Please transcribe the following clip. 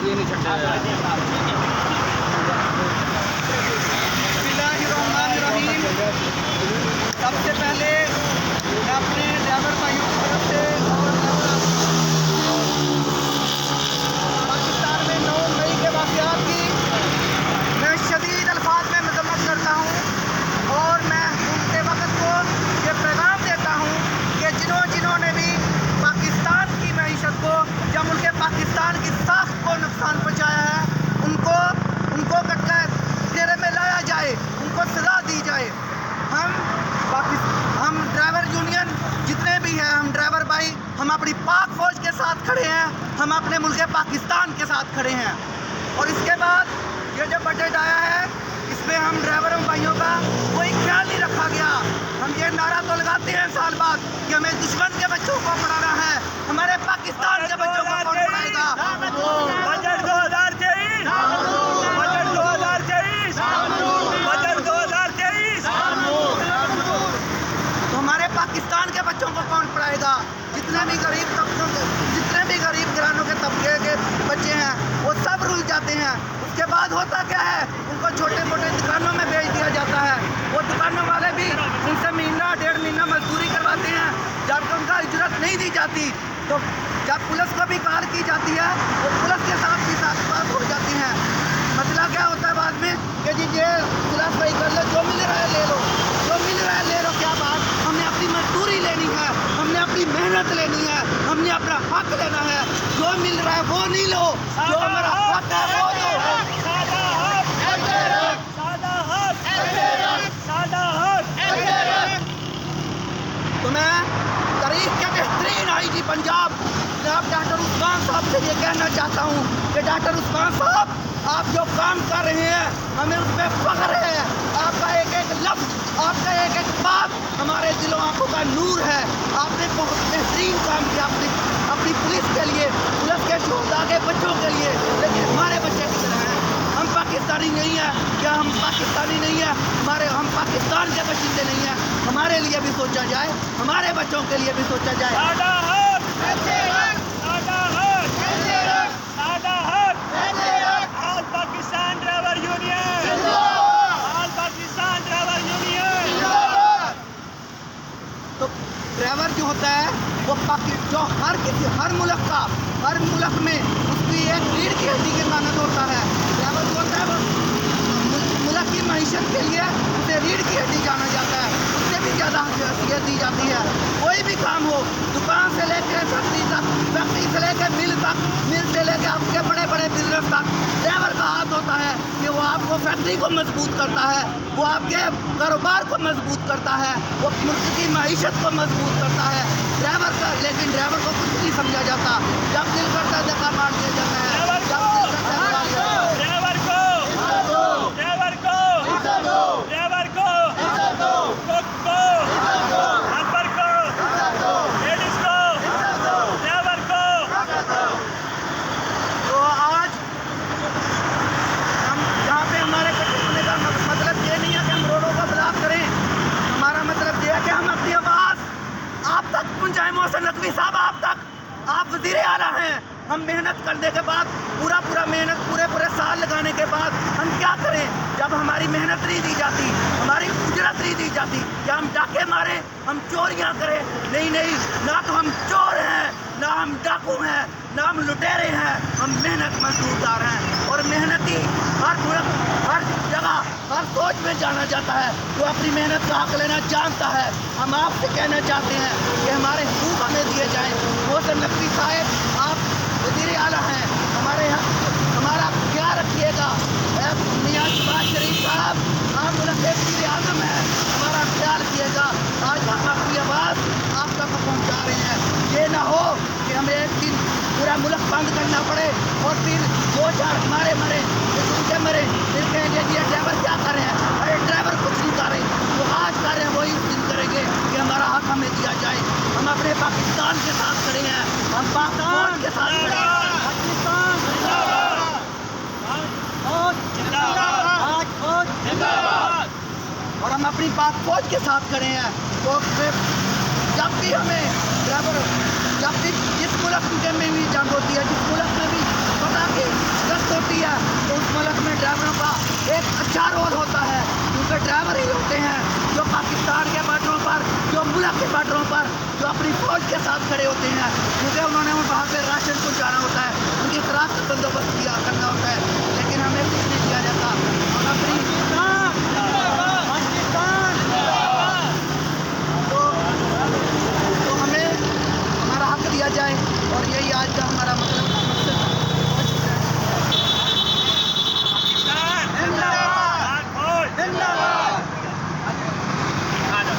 ये नहीं छट्टे बिस्मिल्लाहिर्रहमानिर्रहीम। सबसे पहले मैं अपने ड्राइवर भाइयों की तरफ से पाकिस्तान में 9 मई के वाक़यात की मैं शदीद अल्फाज में मजम्मत करता हूँ और मैं उनके वक़्त को ये पैगाम देता हूँ कि जिन्होंने भी पाकिस्तान की मईशत को या मुल्क पाकिस्तान की साख को नुकसान पहुँचाया है उनको घेरे में लाया जाए, उनको सजा दी जाए। हम ड्राइवर यूनियन जितने भी हैं, हम ड्राइवर भाई, हम अपनी पाक फौज के साथ खड़े हैं, हम अपने मुल्क पाकिस्तान के साथ खड़े हैं। और इसके बाद ये जो बजट आया है इसमें हम ड्राइवर भाइयों का कोई ख्याल नहीं रखा गया। हम ये नारा तो लगाते हैं साल बाद कि हमें दुश्मन के बच्चों को पढ़ाना है, हमारे पाकिस्तान के बच्चों को कौन पढ़ाएगा। Budget 2023, budget 2023, budget 2023। तो हमारे पाकिस्तान के बच्चों को कौन पढ़ाएगा। जितने भी गरीब घरानों के तबके के बच्चे हैं वो सब रुल जाते हैं। उसके बाद होता क्या है, उनको छोटे मोटे दुकानों में भेज दिया जाता है। वो दुकानों वाले भी उनसे महीना 1.5 महीना मजदूरी करवाते हैं, जबकि उनका इजरत नहीं दी जाती। तो जब पुलिस को भी कॉल की जाती है वो पुलिस के साथ भी बात हो जाती है। मसला क्या होता है बाद में कि जी ये पुलिस भाई कर लो, जो मिल रहा है ले लो, जो मिल रहा है ले लो। क्या बात, हमने अपनी मजदूरी लेनी है, हमने अपनी मेहनत लेनी है, हमने अपना हक लेना है। जो मिल रहा है वो नहीं लो, जो हमारा हक है वो दो। तो मैं तारीख के बेहतरीन IG पंजाब जनाब डॉक्टर उस्मान साहब से ये कहना चाहता हूँ कि डॉक्टर उस्मान साहब, आप जो काम कर रहे हैं हमें उसमें फख्र है। आपका एक एक लफ्ज़, आपका एक एक बात हमारे दिलों आंखों का नूर है। आपने बहुत बेहतरीन काम किया अपनी पुलिस के लिए, पुलिस के शोहदा के बच्चों के लिए। लेकिन हमारे बच्चे किधर हैं? हम पाकिस्तानी नहीं हैं क्या? हम पाकिस्तानी नहीं हैं? हम पाकिस्तान के बच्चे नहीं हैं? हमारे लिए भी सोचा जाए, हमारे बच्चों के लिए भी सोचा जाए। Pakistan driver union, Pakistan driver union. तो ड्राइवर जो होता है वो जो हर मुल्क में उसकी एक रीढ़ की हड्डी की मानद होता है। ड्राइवर जो होता है वो मुल्क की मईशत के लिए उसे रीढ़ की हड्डी जाना जाता है, उससे भी ज़्यादा हैसियत दी जाती है। कोई भी काम हो, दुकान से लेकर फैक्ट्री तक, फैक्ट्री से लेकर मिल तक, मिल से लेकर आपके बड़े बड़े बिजनेस तक, ड्राइवर का हाथ होता है कि वो आपको फैक्ट्री को मजबूत करता है, वो आपके कारोबार को मजबूत करता है, वो मुल्क की मईशत को मजबूत करता है ड्राइवर का। लेकिन ड्राइवर को कुछ नहीं समझा जाता। जब दिल करता है धक्का मार दिया जाता है, जब दिल करता है मोहसिन नकवी साहब आप तक, आप वज़ीर आला हैं। हम मेहनत करने के बाद पूरा मेहनत पूरे साल लगाने के बाद हम क्या करें जब हमारी मेहनत नहीं दी जाती, हमारी उजरत नहीं दी जाती? क्या हम डाके मारें, हम चोरियां करें? नहीं, ना तो हम चोर हैं, ना हम डाकू हैं, ना हम लुटेरे हैं। हम मेहनत मजदूरदार हैं और मेहनती हर जगह हर फौज में जाना जाता है जो अपनी मेहनत का हक लेना जानता है। हम आपसे कहना चाहते हैं कि हमारे हुकूक हमें दिए जाएँ। मोहसिन नकवी साहब, आप वज़ीर आला हैं, हमारा ख्याल रखिएगा। मियां शहबाज शरीफ साहब, आप मुल्क के वज़ीर आज़म हैं, हमारा ख्याल कीजिएगा। आज हम अपनी आवाज़ आप तक पहुँचा रहे हैं। ये ना हो कि हमें एक दिन पूरा मुल्क बंद करना पड़े और फिर 2-4 हमारे मरे, उनके मरे, फिर कहेंगे ये ड्राइवर क्या कर रहे हैं। अरे ड्राइवर कुछ नहीं कर रहे, जो आज कर रहे हैं वही उस दिन करेंगे कि हमारा हक हमें दिया जाए। हम अपने पाकिस्तान के साथ खड़े हैं, हम पाकिस्तान के साथ खड़े हैं। पाकिस्तान और हम अपनी पाक फौज के साथ खड़े हैं। तो जब भी हमें जब भी जिस मुल्क में भी जंग होती है, जिस मुल्क में भी पता कि ज़रूरत होती है तो उस मुल्क में ड्राइवरों का एक अच्छा रोल होता है, क्योंकि ड्राइवर ही होते हैं जो पाकिस्तान के बॉर्डरों पर, जो मुल्क के बॉर्डरों पर जो अपनी फौज के साथ खड़े होते हैं, क्योंकि उन्होंने वहाँ पे राशन पहुँचाना होता है, उनकी खुराक का बंदोबस्त किया करना होता है।